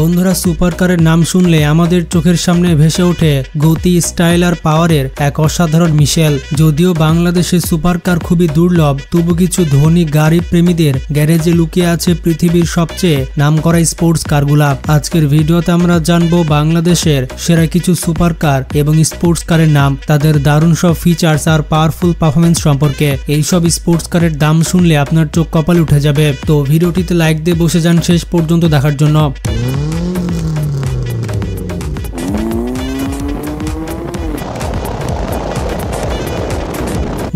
বন্ধুরা, সুপার কারের নাম শুনলে আমাদের চোখের সামনে ভেসে ওঠে গতি, স্টাইল আর পাওয়ারের এক অসাধারণ মিশেল। যদিও বাংলাদেশে সুপার কার খুবই দুর্লভ, তবু কিছু ধনী গাড়ি প্রেমীদের গ্যারেজে লুকিয়ে আছে পৃথিবীর সবচেয়ে নামকরা স্পোর্টস কারগুলা। আজকের ভিডিওতে আমরা জানবো বাংলাদেশের সেরা কিছু সুপার কার এবং স্পোর্টস কারের নাম, তাদের দারুণ সব ফিচার্স আর পাওয়ারফুল পারফরমেন্স সম্পর্কে। এইসব স্পোর্টস কারের দাম শুনলে আপনার চোখ কপালে উঠে যাবে। তো ভিডিওটিতে লাইক দিয়ে বসে যান শেষ পর্যন্ত দেখার জন্য।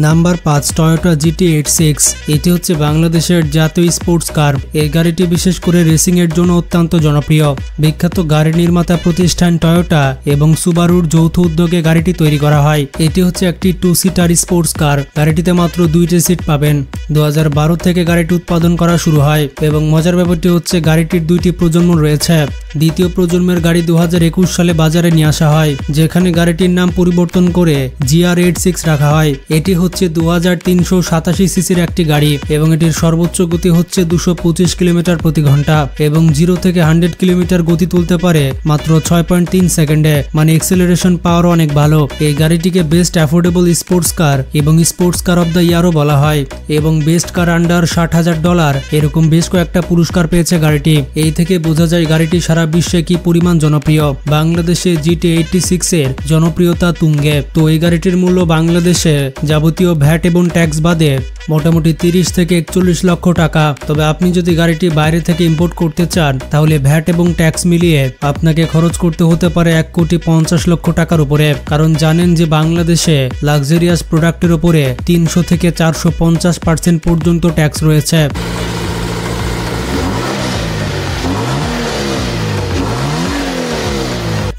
Number 5, Toyota GT86। এটি হচ্ছে বাংলাদেশের জাতীয় স্পোর্টস কার। এই গাড়িটি বিশেষ করে রেসিং এর জন্য অত্যন্ত জনপ্রিয়। বিখ্যাত গাড়ি নির্মাতা প্রতিষ্ঠান টয়োটা এবং সুবারুর যৌথ উদ্যোগে গাড়িটি তৈরি করা হয়। এটি হচ্ছে একটি 2 সিটার স্পোর্টস কার। গাড়িটিতে মাত্র 2টি সিট পাবেন। 2012 থেকে গাড়িটি উৎপাদন করা শুরু হয় এবং মজার ব্যাপারটি হচ্ছে গাড়িটির 2টি প্রজন্ম রয়েছে। দ্বিতীয় প্রজন্মের গাড়ি 2021 সালে বাজারে নিয়ে আসা হয়, যেখানে গাড়িটির নাম পরিবর্তন করে GR86 রাখা হয়। এটি হচ্ছে 2387 সিসির একটি গাড়ি এবং এটির সর্বোচ্চ গতি হচ্ছে 225 কিলোমিটার প্রতি ঘন্টা এবং 0 থেকে 100 কিলোমিটার গতি তুলতে পারে মাত্র 6.3 সেকেন্ডে। মানে এক্সেলারেশন পাওয়ার অনেক ভালো। এই গাড়িটিকে বেস্ট অ্যাফোর্ডেবল স্পোর্টস কার এবং স্পোর্টস কার অফ দ্য ইয়ারও বলা হয় এবং বেস্ট কার আন্ডার $60,000 এরকম বেশ কয়েকটা পুরস্কার পেয়েছে গাড়িটি। এই থেকে বোঝা যায় গাড়িটি সারা বিশ্বে কি পরিমাণ জনপ্রিয়। বাংলাদেশে GT86 এর জনপ্রিয়তা তুঙ্গে। তো এই গাড়িটির মূল্য বাংলাদেশে যাবতীয় ভ্যাট এবং ট্যাক্স বাদে মোটামুটি 30 থেকে 41 লক্ষ টাকা। তবে আপনি যদি গাড়িটি বাইরে থেকে ইম্পোর্ট করতে চান তাহলে ভ্যাট এবং ট্যাক্স মিলিয়ে আপনাকে খরচ করতে হতে পারে 1,50 লক্ষ টাকার উপরে। কারণ জানেন যে বাংলাদেশে লাক্সারিয়াস প্রোডাক্টের উপরে 300 থেকে 450% পর্যন্ত ট্যাক্স রয়েছে।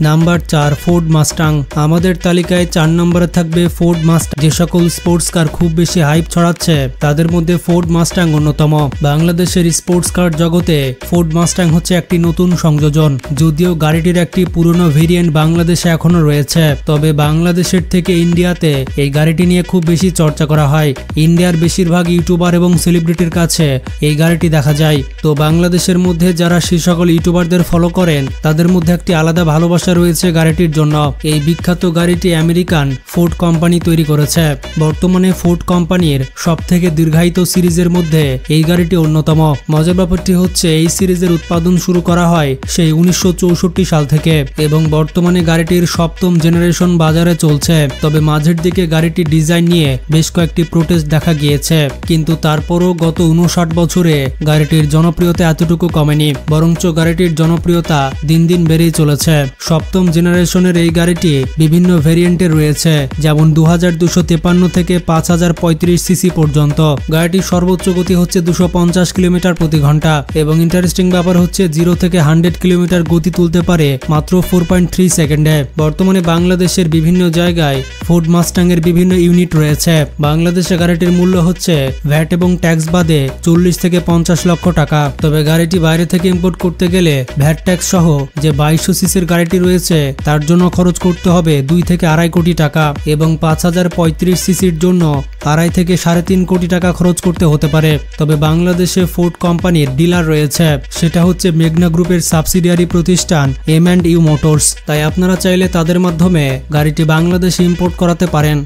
Number 4, Ford Mustang. আমাদের তালিকায় 4 নম্বরে থাকবে ফোর্ড মাস্টাং। যে সকল স্পোর্টস কার খুব বেশি হাইপ ছড়াচ্ছে তাদের মধ্যে ফোর্ড মাস্টাং অন্যতম। বাংলাদেশের স্পোর্টস কার জগতে ফোর্ড মাস্টাং হচ্ছে একটি নতুন সংযোজন। যদিও গাড়িটির একটি পুরনো ভেরিয়েন্ট বাংলাদেশে এখনো রয়েছে, তবে বাংলাদেশের থেকে ইন্ডিয়াতে এই গাড়িটি নিয়ে খুব বেশি চর্চা করা হয়। ইন্ডিয়ার বেশিরভাগ ইউটিউবার এবং সেলিব্রিটির কাছে এই গাড়িটি দেখা যায়। তো বাংলাদেশের মধ্যে যারা সে সকল ইউটিউবারদের ফলো করেন তাদের মধ্যে একটি আলাদা ভালোবাসা রয়েছে গাড়িটির জন্য। এই বিখ্যাত গাড়িটি আমেরিকান ফোর্ড কোম্পানি তৈরি করেছে। বর্তমানে ফোর্ড কোম্পানির সব থেকে দীর্ঘায়িত সিরিজের মধ্যে এই গাড়িটি অন্যতম। মজার ব্যাপারটি হচ্ছে এই সিরিজের উৎপাদন শুরু করা হয় সেই 1964 সাল থেকে এবং বর্তমানে গাড়িটির 7ম জেনারেশন বাজারে চলছে। তবে মাঝের দিকে গাড়িটির ডিজাইন নিয়ে বেশ কয়েকটি প্রোটেস্ট দেখা গিয়েছে, কিন্তু তারপরও গত 59 বছরে গাড়িটির জনপ্রিয়তা এতটুকু কমেনি, বরঞ্চ গাড়িটির জনপ্রিয়তা দিন দিন বেড়েই চলেছে। 7ম জেনারেশনের এই গাড়িটি বিভিন্ন ভেরিয়েন্টে রয়েছে, যেমন 2253 থেকে 5035 সিসি পর্যন্ত। গাড়িটির সর্বোচ্চ গতি হচ্ছে 250 কিলোমিটার প্রতি ঘন্টা এবং ইন্টারেস্টিং ব্যাপার হচ্ছে 0 থেকে 100 কিলোমিটার গতি তুলতে পারে মাত্র 4.3 সেকেন্ডে। বর্তমানে বাংলাদেশের বিভিন্ন জায়গায় ফোর্ড মাস্টাং এর বিভিন্ন ইউনিট রয়েছে। বাংলাদেশে গাড়িটির মূল্য হচ্ছে ভ্যাট এবং ট্যাক্স বাদে 40 থেকে 50 লক্ষ টাকা। তবে গাড়িটি বাইরে থেকে ইম্পোর্ট করতে গেলে ভ্যাট ট্যাক্স সহ যে 2200 সিসির গাড়িটি রয়েছে তার জন্য খরচ করতে হবে 2 থেকে 2.5 কোটি টাকা এবং 5035 সিসির জন্য 2.5 থেকে 3.5 কোটি টাকা খরচ করতে হতে পারে। তবে বাংলাদেশে ফোর্ড কোম্পানির ডিলার রয়েছে, সেটা হচ্ছে মেঘনা গ্রুপের সাবসিডিয়ারি প্রতিষ্ঠান M&U মোটরস। তাই আপনারা চাইলে তাদের মাধ্যমে গাড়িটি বাংলাদেশে ইম্পোর্ট করাতে পারেন।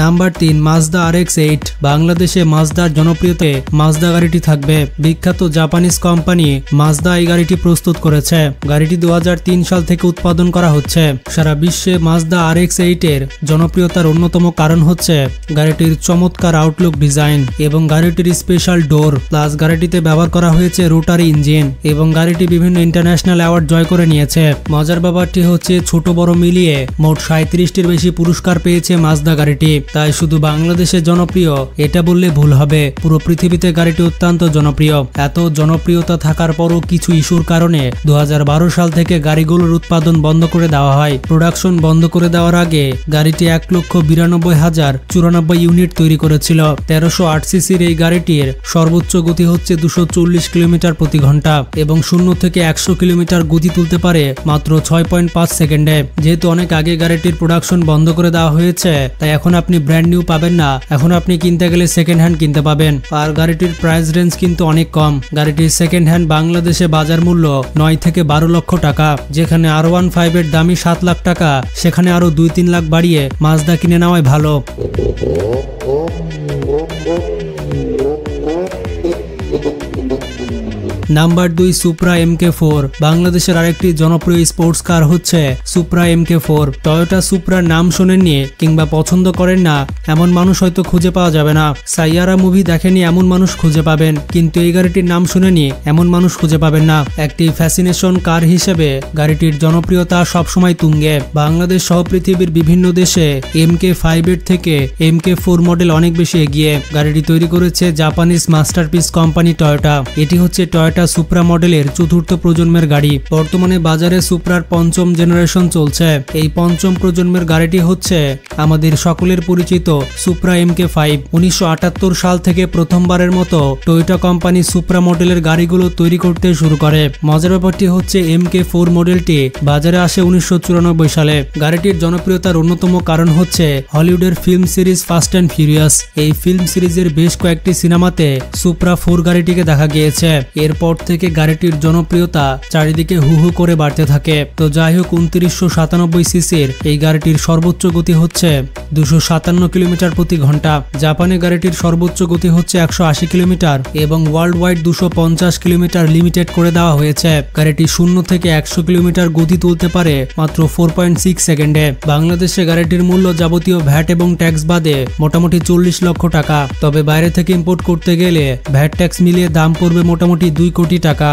Number 3, Mazda RX-8। বাংলাদেশে মাজদার জনপ্রিয়তে মাজদা গাড়িটি থাকবে। বিখ্যাত জাপানিজ কোম্পানি মাজদা এই গাড়িটি প্রস্তুত করেছে। গাড়িটি 2003 সাল থেকে উৎপাদন করা হচ্ছে। সারা বিশ্বে মাজদা RX-8 এর জনপ্রিয়তার অন্যতম কারণ হচ্ছে গাড়িটির চমৎকার আউটলুক ডিজাইন এবং গাড়িটির স্পেশাল ডোর, প্লাস গাড়িটিতে ব্যবহার করা হয়েছে রোটারি ইঞ্জিন এবং গাড়িটি বিভিন্ন ইন্টারন্যাশনাল অ্যাওয়ার্ড জয় করে নিয়েছে। মজার ব্যাপারটি হচ্ছে ছোট বড় মিলিয়ে মোট 37টির বেশি পুরস্কার পেয়েছে মাজদা গাড়িটি। তাই শুধু বাংলাদেশে জনপ্রিয় এটা বললে ভুল হবে, পুরো পৃথিবীতে গাড়িটি অত্যন্ত জনপ্রিয়। এত জনপ্রিয়তা থাকার পরও কিছু ইস্যুর কারণে 2012 সাল থেকে গাড়িগুলোর উৎপাদন বন্ধ করে দেওয়া হয়। প্রোডাকশন বন্ধ করে দেওয়ার আগে গাড়িটি 1,92,094 ইউনিট তৈরি করেছিল। 1308 সিসির এই গাড়িটির সর্বোচ্চ গতি হচ্ছে 240 কিলোমিটার প্রতি ঘন্টা এবং 0 থেকে 100 কিলোমিটার গতি তুলতে পারে মাত্র 6.5 সেকেন্ডে। যেহেতু অনেক আগে গাড়িটির প্রোডাকশন বন্ধ করে দেওয়া হয়েছে, তাই এখন আপনি আপনি ব্র্যান্ড নিউ পাবেন না, এখন আপনি কিনতে গেলে সেকেন্ড হ্যান্ড কিনতে পাবেন। আর গাড়িটির প্রাইস রেঞ্জ কিন্তু অনেক কম। গাড়িটির সেকেন্ড হ্যান্ড বাংলাদেশে বাজার মূল্য 9 থেকে 12 লক্ষ টাকা, যেখানে R15 এর দামই 7 লাখ টাকা, সেখানে আরো 2-3 লাখ বাড়িয়ে মাজদা কিনে নেওয়াই ভালো। Number 2 supra MK4। বাংলাদেশের আরেকটি জনপ্রিয় স্পোর্টস কার হচ্ছে সুপ্রা MK4। টয়োটা সুপ্রার নাম শোনেননি কিংবা পছন্দ করেন না এমন মানুষ হয়তো খুঁজে পাওয়া যাবে না। সাইয়ারা মুভি দেখেনি এমন মানুষ খুঁজে পাবেন, কিন্তু এই গাড়িটির নাম শুনেনি এমন মানুষ খুঁজে পাবেন না। একটি ফ্যাসিনেশন কার হিসেবে গাড়িটির জনপ্রিয়তা সবসময় তুঙ্গে। বাংলাদেশ সহ পৃথিবীর বিভিন্ন দেশে MK5 এর থেকে MK4 মডেল অনেক বেশি এগিয়ে। গাড়িটি তৈরি করেছে জাপানিজ মাস্টারপিস কোম্পানি টয়োটা। এটি হচ্ছে টয়োটা সুপ্রা মডেলের চতুর্থ প্রজন্মের গাড়ি। বর্তমানে বাজারে সুপ্রার 5ম জেনারেশন চলছে। এই 5ম প্রজন্মের গাড়িটি হচ্ছে আমাদের সকলের পরিচিত সুপ্রা MK5। 1978 সাল থেকে প্রথমবারের মতো টয়োটা কোম্পানি সুপ্রা মডেলের গাড়িগুলো তৈরি করতে শুরু করে। মজার ব্যাপারটি হচ্ছে MK4 মডেলটি বাজারে আসে 1994 সালে। গাড়িটির জনপ্রিয়তার অন্যতম কারণ হচ্ছে হলিউডের film series fast and furious. এই ফিল্ম সিরিজের বেশ কয়েকটি সিনেমাতে সুপ্রা 4 গাড়িটিকে দেখা গিয়েছে। এরপর থেকে গাড়িটির জনপ্রিয়তা চারিদিকে হু হু করে বাড়তে থাকে। তো যাই হোক, 2997 সিসির এই গাড়িটির সর্বোচ্চ গতি হচ্ছে 257 কিলোমিটার প্রতি ঘন্টা। জাপানে গাড়িটির সর্বোচ্চ গতি হচ্ছে 180 কিলোমিটার এবং ওয়ার্ল্ড ওয়াইড 250 কিলোমিটার লিমিটেড করে দেওয়া হয়েছে। গাড়িটি 0 থেকে 100 কিলোমিটার গতি তুলতে পারে মাত্র 4.6 সেকেন্ডে। বাংলাদেশে গাড়িটির মূল্য যাবতীয় ভ্যাট এবং ট্যাক্স বাদে মোটামুটি 40 লক্ষ টাকা। তবে বাইরে থেকে ইম্পোর্ট করতে গেলে ভ্যাট ট্যাক্স মিলিয়ে দাম পড়বে মোটামুটি 2 কোটি টাকা।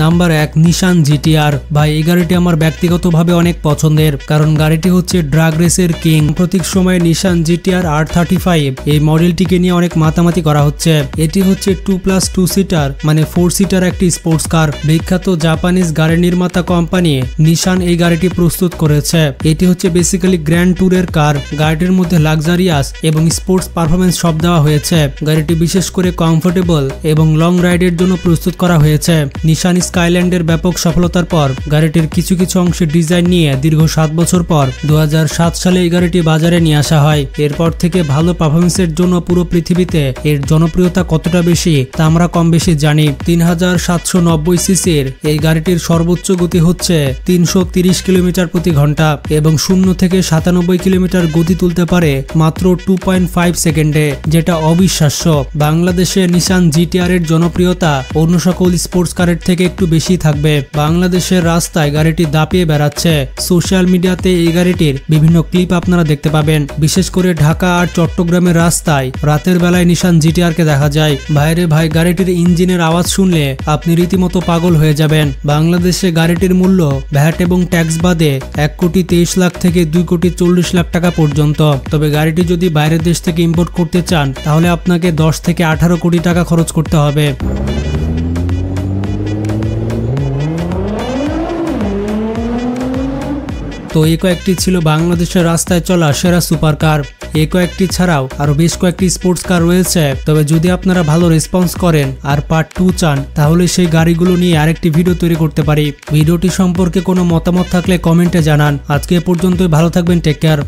নাম্বার 1 নিশান GTR। ভাই, এই গাড়িটি আমার ব্যক্তিগতভাবে অনেক পছন্দের, কারণ গাড়িটি হচ্ছে ড্রাগ রেসের কিং। প্রতীক সময়ে নিশান GTR R35 এই মডেলটিকে নিয়ে অনেক মাতামাতি করা হচ্ছে। এটি হচ্ছে 2+2 সিটার মানে 4 সিটার একটি স্পোর্টস কার। বিখ্যাত জাপানিজ গাড়ি নির্মাতা কোম্পানি নিশান এই গাড়িটি প্রস্তুত করেছে। এটি হচ্ছে বেসিক্যালি গ্র্যান্ড ট্যুরের কার। গাড়িটির মধ্যে লাক্সারিয়াস এবং স্পোর্টস পারফরমেন্স সব দেওয়া হয়েছে। গাড়িটি বিশেষ করে কমফোর্টেবল এবং লং রাইডের জন্য প্রস্তুত করা হয়েছে। নিশান স্কাইল্যান্ডের ব্যাপক সফলতার পর গাড়িটির কিছু কিছু অংশের ডিজাইন নিয়ে দীর্ঘ 7 বছর পর 2007 সালে এই গাড়িটি বাজারে নিয়ে আসা হয়। এরপর থেকে ভালো পারফরমেন্সের জন্য পুরো পৃথিবীতে এর জনপ্রিয়তা কতটা বেশি তা আমরা কম বেশি জানি। 3790 সিসির এই গাড়িটির সর্বোচ্চ গতি হচ্ছে 330 কিলোমিটার প্রতি ঘন্টা এবং 0 থেকে 97 কিলোমিটার গতি তুলতে পারে মাত্র 2.5 সেকেন্ডে, যেটা অবিশ্বাস্য। বাংলাদেশে নিশান GTR এর জনপ্রিয়তা অন্য সকল স্পোর্টস কারের থেকে একটু বেশি থাকবে। বাংলাদেশের রাস্তায় গাড়িটি দাপিয়ে বেড়াচ্ছে। সোশ্যাল মিডিয়াতে এই গাড়িটির বিভিন্ন ক্লিপ আপনারা দেখতে পাবেন। বিশেষ করে ঢাকা আর চট্টগ্রামের রাস্তায় রাতের বেলায় নিশান GTR কে দেখা যায়। ভাইরে ভাই, গাড়িটির ইঞ্জিনের আওয়াজ শুনলে আপনি রীতিমতো পাগল হয়ে যাবেন। বাংলাদেশে গাড়িটির মূল্য ভ্যাট এবং ট্যাক্স বাদে 1,23 লাখ থেকে 2,40 লাখ টাকা পর্যন্ত। তবে গাড়িটি যদি বাইরের দেশ থেকে ইম্পোর্ট করতে চান তাহলে আপনাকে 10 থেকে 18 কোটি টাকা খরচ করতে হবে। তো এই কয়েকটি ছিল বাংলাদেশের রাস্তায় চলা সেরা সুপার কার। এই কয়েকটি ছাড়াও আরো বেশ কয়েকটি স্পোর্টস কার রয়েছে। তবে যদি আপনারা ভালো রেসপন্স করেন আর পার্ট 2 চান তাহলে সেই গাড়িগুলো নিয়ে আরেকটি ভিডিও তৈরি করতে পারি। ভিডিওটি সম্পর্কে কোনো মতামত থাকলে কমেন্টে জানান। আজকে এ পর্যন্তই, ভালো থাকবেন, টেক কেয়ার।